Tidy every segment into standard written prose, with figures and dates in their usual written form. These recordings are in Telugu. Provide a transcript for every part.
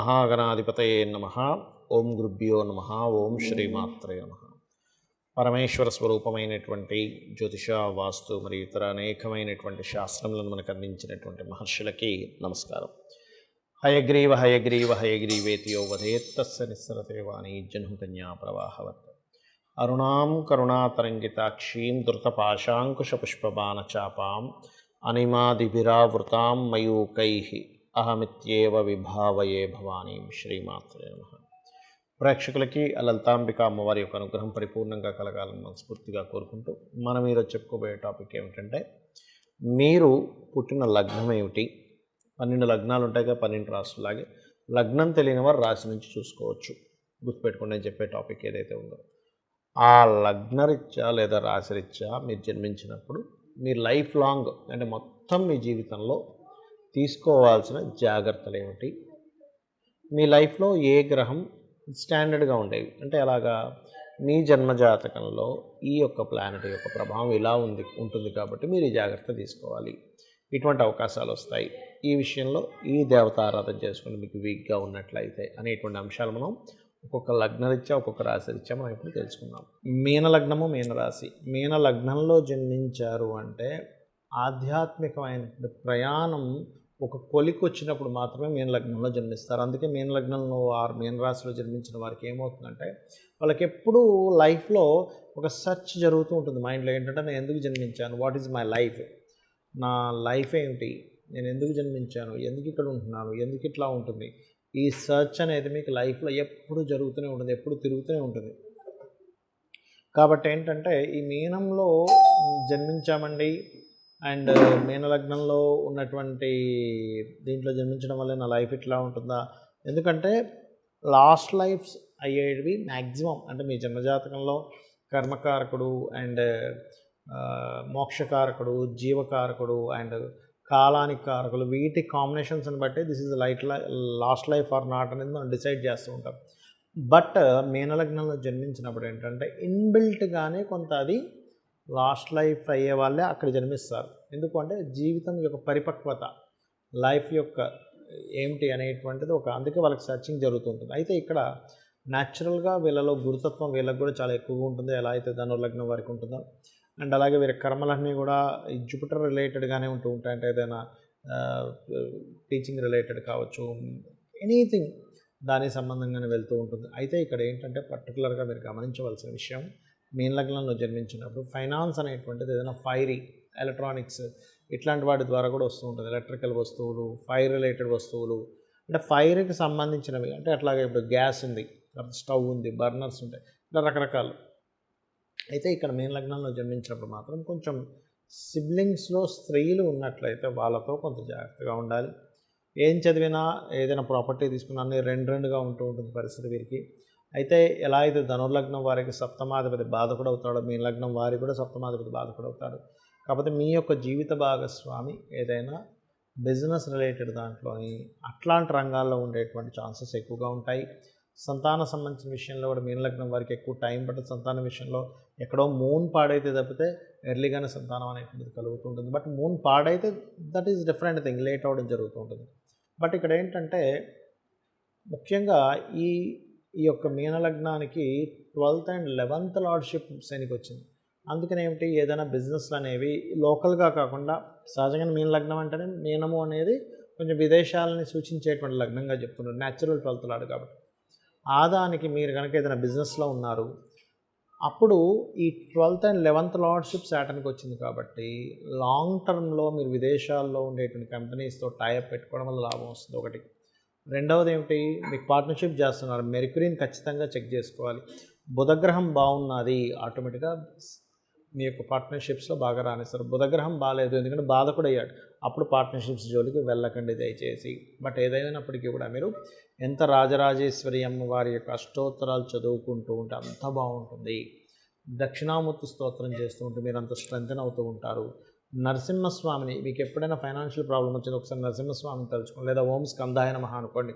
మహాగణాధిపతయే నమః. ఓం గురుభ్యో నమః. ఓం శ్రీమాత్రే నమః. పరమేశ్వర స్వరూపమైనటువంటి జ్యోతిష, వాస్తు మరియు ఇతర అనేకమైనటువంటి శాస్త్రములను మనకు అందించినటువంటి మహర్షులకి నమస్కారం. హయగ్రీవ హయగ్రీవ హయగ్రీవేతియో వదేత్తస్య నిస్సరతే వాణి జహ్నుకన్యా ప్రవాహవత్. అరుణాం కరుణాతరంగితాక్షీం ధృతపాశాంకుశపుష్పబాణచాపాం అనిమాదిభిరావృతాం మయూకైః అహమిత్యేవ విభావయే భవానీం. శ్రీమాత్రే నమః. ప్రేక్షకులకి లలితాంబిక అమ్మవారి యొక్క అనుగ్రహం పరిపూర్ణంగా కలగాలని మనస్ఫూర్తిగా కోరుకుంటూ మనం ఈరోజు చెప్పుకోబోయే టాపిక్ ఏమిటంటే, మీరు పుట్టిన లగ్నం ఏమిటి? 12 లగ్నాలు ఉంటాయిగా, 12 రాసులాగే లగ్నం తెలియని వారు రాశి నుంచి చూసుకోవచ్చు. గుర్తుపెట్టుకోండి నేను చెప్పే టాపిక్ ఏదైతే ఉందో. ఆ లగ్నరీత్యా లేదా రాశిరీత్యా మీరు జన్మించినప్పుడు మీ లైఫ్ లాంగ్ అంటే మొత్తం మీ జీవితంలో తీసుకోవాల్సిన జాగ్రత్తలు ఏమిటి? మీ లైఫ్లో ఏ గ్రహం స్టాండర్డ్గా ఉండేవి అంటే అలాగా మీ జన్మజాతకంలో ఈ యొక్క ప్లానెట్ యొక్క ప్రభావం ఇలా ఉంటుంది కాబట్టి మీరు ఈ జాగ్రత్త తీసుకోవాలి, ఇటువంటి అవకాశాలు వస్తాయి, ఈ విషయంలో ఈ దేవత ఆరాధన చేసుకుని మీకు వీక్గా ఉన్నట్లయితే అనేటువంటి అంశాలు మనం ఒక్కొక్క లగ్నరీత్యా ఒక్కొక్క రాశిరీత్యా మనం ఇప్పుడు తెలుసుకుందాం. మీన లగ్నము, మీనరాశి. మీన లగ్నంలో జన్మించారు అంటే ఆధ్యాత్మికమైన ప్రయాణం ఒక కొలికి వచ్చినప్పుడు మాత్రమే మీన లగ్నంలో జన్మిస్తారు. అందుకే మీన లగ్నంలో మీన రాశిలో జన్మించిన వారికి ఏమవుతుందంటే వాళ్ళకి ఎప్పుడూ లైఫ్లో ఒక సెర్చ్ జరుగుతూ ఉంటుంది మైండ్లో. ఏంటంటే నేను ఎందుకు జన్మించాను, వాట్ ఈజ్ మై లైఫ్, నా లైఫ్ ఏమిటి, నేను ఎందుకు జన్మించాను, ఎందుకు ఇక్కడ ఉంటున్నాను, ఎందుకు ఇట్లా ఉంటుంది, ఈ సెర్చ్ అనేది మీకు లైఫ్లో ఎప్పుడు జరుగుతూనే ఉంటుంది, ఎప్పుడు తిరుగుతూనే ఉంటుంది. కాబట్టి ఏంటంటే ఈ మీనంలో జన్మించామండి అండ్ మీనలగ్నంలో ఉన్నటువంటి దీంట్లో జన్మించడం వల్ల నా లైఫ్ ఇట్లా ఉంటుందా? ఎందుకంటే లాస్ట్ లైఫ్స్ అయ్యేవి మ్యాక్సిమం అంటే మీ జన్మజాతకంలో కర్మకారకుడు అండ్ మోక్షకారకుడు, జీవకారకుడు అండ్ కాలానికి కారకులు, వీటి కాంబినేషన్స్ని బట్టి this is lost life are not అనేది మనం డిసైడ్ చేస్తూ ఉంటాం. బట్ మీనలగ్నంలో జన్మించినప్పుడు ఏంటంటే ఇన్బిల్ట్గానే కొంత అది లాస్ట్ లైఫ్ అయ్యే వాళ్ళే అక్కడ జన్మిస్తారు. ఎందుకు అంటే జీవితం యొక్క పరిపక్వత, లైఫ్ యొక్క ఏమిటి అనేటువంటిది అందుకే వాళ్ళకి సర్చింగ్ జరుగుతుంటుంది. అయితే ఇక్కడ న్యాచురల్గా వీళ్ళలో గురుతత్వం వీళ్ళకి కూడా చాలా ఎక్కువగా ఉంటుంది, ఎలా అయితే ధనుర్లగ్నం వారికి ఉంటుందో. అండ్ అలాగే వీరి కర్మలన్నీ కూడా ఈ జూపిటర్ రిలేటెడ్గానే ఉంటూ ఉంటాయి. అంటే ఏదైనా టీచింగ్ రిలేటెడ్ కావచ్చు, ఎనీథింగ్ దానికి సంబంధంగానే వెళ్తూ ఉంటుంది. అయితే ఇక్కడ ఏంటంటే పర్టికులర్గా మీరు గమనించవలసిన విషయం, మీన లగ్నంలో జన్మించినప్పుడు ఫైనాన్స్ అనేటువంటిది ఏదైనా ఫైరీ, ఎలక్ట్రానిక్స్ ఇట్లాంటి వాటి ద్వారా కూడా వస్తూ ఉంటుంది. ఎలక్ట్రికల్ వస్తువులు, ఫైర్ రిలేటెడ్ వస్తువులు, అంటే ఫైర్కి సంబంధించినవి. అంటే అట్లాగే ఇప్పుడు గ్యాస్ ఉంది, స్టవ్ ఉంది, బర్నర్స్ ఉంటాయి, ఇట్లా రకరకాలు. అయితే ఇక్కడ మీన లగ్నంలో జన్మించినప్పుడు మాత్రం కొంచెం సిబ్లింగ్స్లో స్త్రీలు ఉన్నట్లయితే వాళ్ళతో కొంత జాగ్రత్తగా ఉండాలి. ఏం చదివినా ఏదైనా ప్రాపర్టీ తీసుకున్నా అన్నీ రెండుగా ఉంటూ ఉంటుంది పరిస్థితి వీరికి. అయితే ఎలా అయితే ధనుర్లగ్నం వారికి సప్తమాధిపతి బాధకుడు అవుతాడో, మీ లగ్నం వారికి కూడా సప్తమాధిపతి బాధకుడు అవుతాడు. కాకపోతే మీ యొక్క జీవిత భాగస్వామి ఏదైనా బిజినెస్ రిలేటెడ్ దాంట్లోని అట్లాంటి రంగాల్లో ఉండేటువంటి ఛాన్సెస్ ఎక్కువగా ఉంటాయి. సంతాన సంబంధించిన విషయంలో కూడా మీన లగ్నం వారికి ఎక్కువ టైం పడుతుంది. సంతానం విషయంలో ఎక్కడో మూన్ పాడైతే తప్పితే ఎర్లీగానే సంతానం అనేటువంటిది కలుగుతూ ఉంటుంది. బట్ మూన్ పాడైతే that is different thing, late అవ్వడం జరుగుతూ ఉంటుంది. బట్ ఇక్కడ ఏంటంటే ముఖ్యంగా ఈ యొక్క మీనలగ్నానికి 12th and 11th లార్డ్షిప్ శనికి వచ్చింది. అందుకని ఏమిటి, ఏదైనా బిజినెస్లు అనేవి లోకల్గా కాకుండా, సహజంగా మీన లగ్నం అంటేనే మీనము అనేది కొంచెం విదేశాలని సూచించేటువంటి లగ్నంగా చెప్తున్నారు, న్యాచురల్ 12th లార్డ్ కాబట్టి. ఆదానికి మీరు కనుక ఏదైనా బిజినెస్లో ఉన్నారు, అప్పుడు ఈ 12th and 11th లార్డ్షిప్ సాటర్న్కి వచ్చింది కాబట్టి లాంగ్ టర్మ్లో మీరు విదేశాల్లో ఉండేటువంటి కంపెనీస్తో టైఅప్ పెట్టుకోవడం వల్ల లాభం వస్తుంది ఒకటి. రెండవది ఏమిటి, మీకు పార్ట్నర్షిప్ చేస్తున్నారు, మెర్క్యూరీని ఖచ్చితంగా చెక్ చేసుకోవాలి. బుధగ్రహం బాగున్నది, ఆటోమేటిక్గా మీ యొక్క పార్ట్నర్షిప్స్లో బాగా రాణిస్తారు. బుధగ్రహం బాగాలేదు, ఎందుకంటే బాధకుడు అయ్యాడు, అప్పుడు పార్ట్నర్షిప్స్ జోలికి వెళ్ళకండి దయచేసి. బట్ ఏదైనప్పటికీ కూడా మీరు ఎంత రాజరాజేశ్వరి అమ్మవారి యొక్క అష్టోత్తరాలు చదువుకుంటూ ఉంటే అంత బాగుంటుంది. దక్షిణామూర్తి స్తోత్రం చేస్తూ ఉంటే మీరు అంత స్ట్రెంథెన్ అవుతూ ఉంటారు. నరసింహస్వామిని, మీకు ఎప్పుడైనా ఫైనాన్షియల్ ప్రాబ్లం వచ్చింది ఒకసారి నరసింహస్వామిని తలుచుకోండి, లేదా ఓం స్కందాయ నమః అనుకోండి,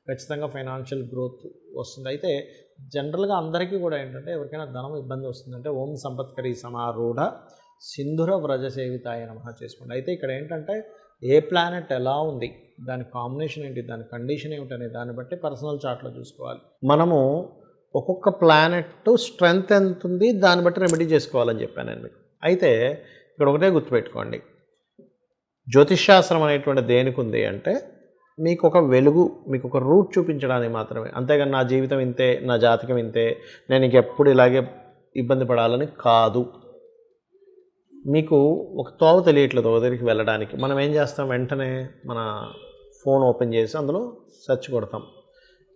ఖచ్చితంగా ఫైనాన్షియల్ గ్రోత్ వస్తుంది. అయితే జనరల్గా అందరికీ కూడా ఏంటంటే ఎవరికైనా ధనం ఇబ్బంది వస్తుందంటే ఓం సంపత్కరీ సమారూఢ సింధుర వ్రజ సేవితాయ నమః చేసుకోండి. అయితే ఇక్కడ ఏంటంటే ఏ ప్లానెట్ ఎలా ఉంది, దాని కాంబినేషన్ ఏంటి, దాని కండిషన్ ఏమిటనే దాన్ని బట్టి పర్సనల్ చార్ట్లో చూసుకోవాలి. మనము ఒక్కొక్క ప్లానెట్ స్ట్రెంగ్త్ ఎంత ఉంది దాన్ని బట్టి రెమెడీ చేసుకోవాలని చెప్పాను నేను మీకు. అయితే ఇక్కడ ఒకటే గుర్తుపెట్టుకోండి, జ్యోతిష్శాస్త్రం అనేటువంటి దేనికి ఉంది అంటే మీకు ఒక వెలుగు, మీకు ఒక రూట్ చూపించడానికి మాత్రమే. అంతేగాని నా జీవితం ఇంతే, నా జాతకం ఇంతే, నేను ఇంకెప్పుడు ఇలాగే ఇబ్బంది పడాలని కాదు. మీకు ఒక తోవ తెలియట్లేదు ఒక దగ్గరికి వెళ్ళడానికి, మనం ఏం చేస్తాం, వెంటనే మన ఫోన్ ఓపెన్ చేసి అందులో సెర్చ్ కొడతాం,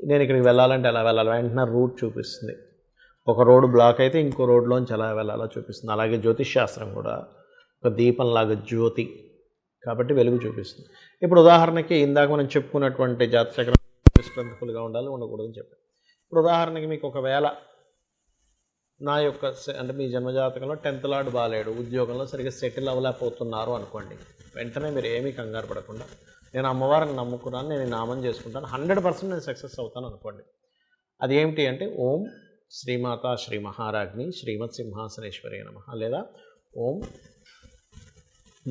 నేను ఇక్కడికి వెళ్ళాలంటే ఎలా వెళ్ళాలి, వెంటనే రూట్ చూపిస్తుంది. ఒక రోడ్డు బ్లాక్ అయితే ఇంకో రోడ్లోంచి ఎలా వెళ్ళాలో చూపిస్తుంది. అలాగే జ్యోతిష్శాస్త్రం కూడా ఒక దీపంలాగా జ్యోతి కాబట్టి వెలుగు చూపిస్తుంది. ఇప్పుడు ఉదాహరణకి ఇందాక మనం చెప్పుకున్నటువంటి జాతచక్రం స్ట్రెంత్ఫుల్గా ఉండాలి, ఉండకూడదని చెప్పాను. ఇప్పుడు ఉదాహరణకి మీకు ఒకవేళ నా యొక్క అంటే మీ జన్మజాతకంలో 10th లార్డ్ బాలేడు, ఉద్యోగంలో సరిగ్గా సెటిల్ అవ్వలేకపోతున్నారు అనుకోండి, వెంటనే మీరు ఏమీ కంగారు పడకుండా నేను అమ్మవారిని నమ్ముకున్నాను, నేను నామం చేసుకుంటాను, 100% నేను సక్సెస్ అవుతాను అనుకోండి. అది ఏమిటి అంటే ఓం శ్రీమాత శ్రీ మహారాజ్ని శ్రీమత్ సింహాసనేశ్వరి నమః, లేదా ఓం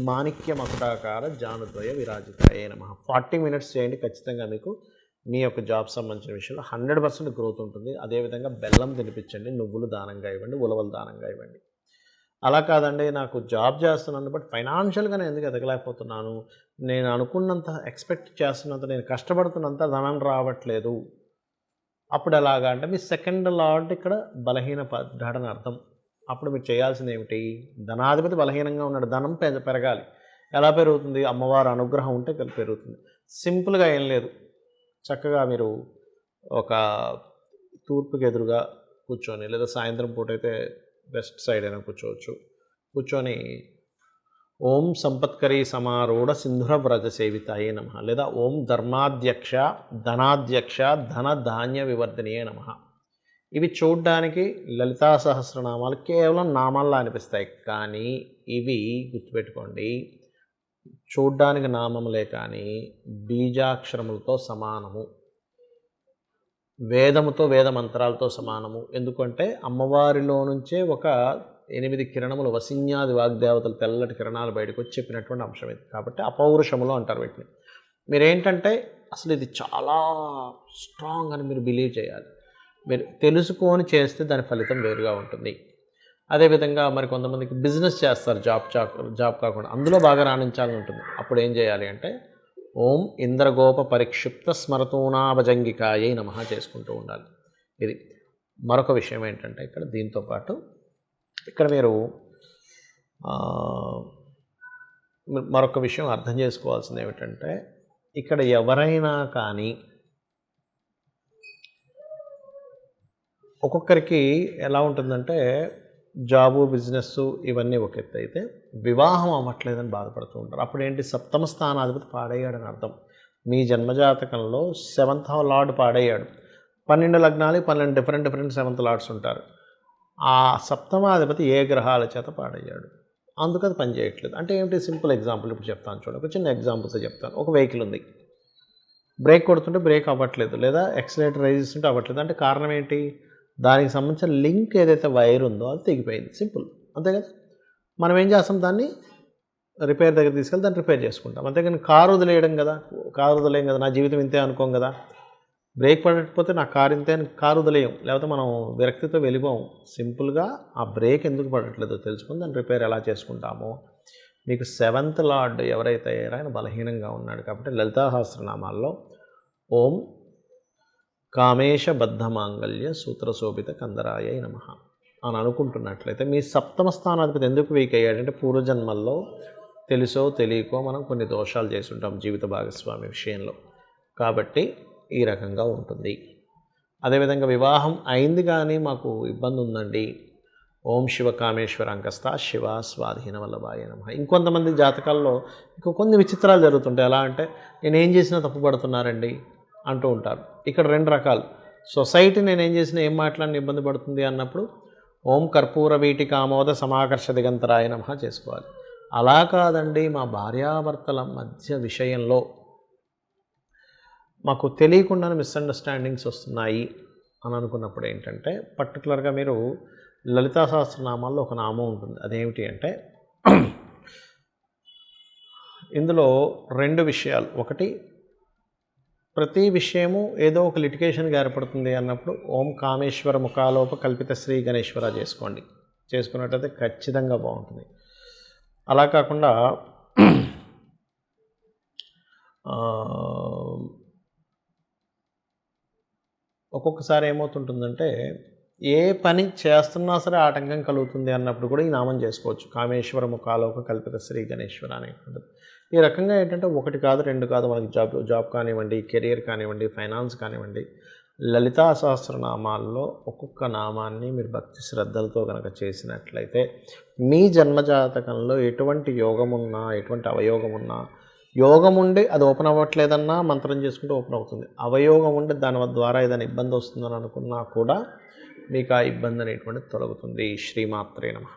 మాణిక్య మకుటాకార జానుద్వయ విరాజితాయే నమః. 40 minutes చేయండి, ఖచ్చితంగా మీకు మీ యొక్క జాబ్ సంబంధించిన విషయంలో 100% గ్రోత్ ఉంటుంది. అదేవిధంగా బెల్లం తినిపించండి, నువ్వులు దానంగా ఇవ్వండి, ఉలవలు దానంగా ఇవ్వండి. అలా కాదండి నాకు జాబ్ చేస్తున్నాను బట్ ఫైనాన్షియల్గా నేను ఎందుకు ఎదగలేకపోతున్నాను, నేను అనుకున్నంత ఎక్స్పెక్ట్ చేస్తున్నంత, నేను కష్టపడుతున్నంత ధనం రావట్లేదు, అప్పుడు ఎలాగా అంటే మీ 2nd లార్డ్ ఇక్కడ బలహీన పడ్డాడని అర్థం. అప్పుడు మీరు చేయాల్సింది ఏమిటి, ధనాధిపతి బలహీనంగా ఉన్నాడు, ధనం పెరగాలి. ఎలా పెరుగుతుంది, అమ్మవారి అనుగ్రహం ఉంటే పెరుగుతుంది. సింపుల్గా ఏం లేదు, చక్కగా మీరు ఒక తూర్పుకి ఎదురుగా కూర్చొని, లేదా సాయంత్రం పూట అయితే వెస్ట్ సైడ్ అయినా కూర్చోవచ్చు, కూర్చొని ఓం సంపత్కరీ సమారూఢ సింధుర వ్రజ సేవితాయే నమః, లేదా ఓం ధర్మాధ్యక్ష ధనాధ్యక్ష ధన ధాన్య వివర్ధనీయే నమః. ఇవి చూడ్డానికి లలితా సహస్రనామాలు కేవలం నామాల్లో అనిపిస్తాయి, కానీ ఇవి గుర్తుపెట్టుకోండి చూడ్డానికి నామములే కానీ బీజాక్షరములతో సమానము, వేదముతో వేద మంత్రాలతో సమానము. ఎందుకంటే అమ్మవారిలో నుంచే ఒక 8 కిరణములు వసిన్యాది వాగ్దేవతలు తెల్లటి కిరణాలు బయటకు వచ్చి చెప్పినటువంటి అంశం ఇది. కాబట్టి అపౌరుషములు అంటారు వీటిని. మీరేంటంటే అసలు ఇది చాలా స్ట్రాంగ్ అని మీరు బిలీవ్ చేయాలి. మీరు తెలుసుకొని చేస్తే దాని ఫలితం వేరుగా ఉంటుంది. అదేవిధంగా మరి కొంతమందికి బిజినెస్ చేస్తారు, జాబ్ కాకుండా అందులో బాగా రాణించాలని ఉంటుంది. అప్పుడు ఏం చేయాలి అంటే ఓం ఇంద్రగోప పరిక్షిప్త స్మరతూనాభజంగికాయై నమః చేసుకుంటూ ఉండాలి. ఇది మరొక విషయం ఏంటంటే ఇక్కడ దీంతోపాటు ఇక్కడ మీరు మరొక విషయం అర్థం చేసుకోవాల్సింది ఏమిటంటే ఇక్కడ ఎవరైనా కానీ ఒక్కొక్కరికి ఎలా ఉంటుందంటే జాబు బిజినెస్ ఇవన్నీ ఒక ఎత్తు అయితే వివాహం అవ్వట్లేదని బాధపడుతూ ఉంటారు. అప్పుడు ఏంటి, 7వ స్థానాధిపతి పాడయ్యాడని అర్థం. మీ జన్మజాతకంలో 7th లార్డ్ పాడయ్యాడు. 12 లగ్నాలు 12 డిఫరెంట్ 7th లార్డ్స్ ఉంటారు. ఆ 7వ ఏ గ్రహాల చేత పాడయ్యాడు, అందుకు అది పనిచేయట్లేదు. అంటే ఏమిటి, సింపుల్ ఎగ్జాంపుల్ ఇప్పుడు చెప్తాను చూడండి, ఒక చిన్న ఎగ్జాంపుల్స్ చెప్తాను. ఒక వెహికల్ ఉంది, బ్రేక్ కొడుతుంటే బ్రేక్ అవ్వట్లేదు, లేదా యాక్సిలేటర్ రైజ్ చేస్తుంటే అవ్వట్లేదు. అంటే కారణం ఏంటి, దానికి సంబంధించిన లింక్ ఏదైతే వైర్ ఉందో అది తెగిపోయింది. సింపుల్, అంతే కదా. మనం ఏం చేస్తాం, దాన్ని రిపేర్ దగ్గర తీసుకెళ్ళి దాన్ని రిపేర్ చేసుకుంటాం. అంతేగాని కారు వదిలేయడం కదా, కారు వదిలేయం కదా, నా జీవితం ఇంతే అనుకోం కదా. బ్రేక్ పడకపోతే నా కారు ఇంతే అని కారు వదిలేయం, లేకపోతే మనం విరక్తితో వెళ్ళిపోం. సింపుల్గా ఆ బ్రేక్ ఎందుకు పడట్లేదో తెలుసుకుని దాన్ని రిపేర్ ఎలా చేసుకుంటామో. మీకు 7th లార్డ్ ఎవరైతే అయ్యారో ఆయన బలహీనంగా ఉన్నాడు. కాబట్టి లలితా సహస్రనామాల్లో ఓం కామేశ బద్ధ మాంగళ్య సూత్రశోభిత కందరాయ నమః అని అనుకుంటున్నట్లయితే మీ 7వ స్థానాధిపతి ఎందుకు వీక్ అయ్యాడంటే పూర్వజన్మల్లో తెలుసో తెలియకో మనం కొన్ని దోషాలు చేసి ఉంటాం జీవిత భాగస్వామి విషయంలో. కాబట్టి ఈ రకంగా ఉంటుంది. అదేవిధంగా వివాహం అయింది కానీ మాకు ఇబ్బంది ఉందండి, ఓం శివ కామేశ్వర అంకస్త శివ స్వాధీన వల్లభాయ నమః. ఇంకొంతమంది జాతకాల్లో ఇంకో కొన్ని విచిత్రాలు జరుగుతుంటాయి. ఎలా అంటే నేనేం చేసినా తప్పు పడుతున్నారండి అంటూ ఉంటారు. ఇక్కడ 2 రకాలు. సొసైటీ నేనేం చేసినా ఏం మాట్లాడిన ఇబ్బంది పడుతుంది అన్నప్పుడు ఓం కర్పూర వీటి కామోద సమాకర్ష దిగంతరాయ నమః చేసుకోవాలి. అలా కాదండి, మా భార్యాభర్తల మధ్య విషయంలో మాకు తెలియకుండానే మిస్అండర్స్టాండింగ్స్ వస్తున్నాయి అని అనుకున్నప్పుడు ఏంటంటే పర్టికులర్గా మీరు లలితా సహస్రనామాల్లో ఒక నామం ఉంటుంది. అదేమిటి అంటే ఇందులో 2 విషయాలు. ఒకటి, ప్రతి విషయము ఏదో ఒక లిటిగేషన్‌గా ఏర్పడుతుంది అన్నప్పుడు ఓం కామేశ్వర ముఖాలోప కల్పిత శ్రీ గణేశ్వర చేసుకోండి. చేసుకున్నట్టయితే ఖచ్చితంగా బాగుంటుంది. అలా కాకుండా ఒక్కొక్కసారి ఏమవుతుంటుందంటే ఏ పని చేస్తున్నా సరే ఆటంకం కలుగుతుంది అన్నప్పుడు కూడా ఈ నామం చేసుకోవచ్చు. కామేశ్వర ముఖాలోక కల్పిత శ్రీ గణేశ్వర అనేటువంటిది. ఈ రకంగా ఏంటంటే 1 కాదు 2 కాదు, మనకి జాబ్ కానివ్వండి, కెరియర్ కానివ్వండి, ఫైనాన్స్ కానివ్వండి, లలితా సహస్రనామాల్లో ఒక్కొక్క నామాన్ని మీరు భక్తి శ్రద్ధలతో కనుక చేసినట్లయితే మీ జన్మజాతకంలో ఎటువంటి యోగమున్నా, ఎటువంటి అవయోగమున్నా, యోగం ఉండి అది ఓపెన్ అవ్వట్లేదన్నా మంత్రం చేసుకుంటే ఓపెన్ అవుతుంది. అవయోగం ఉండి దాని ద్వారా ఏదైనా ఇబ్బంది వస్తుందని అనుకున్నా కూడా మీకు ఆ ఇబ్బంది అనేటువంటిది తొలగుతుంది. శ్రీమాత్రే నమః.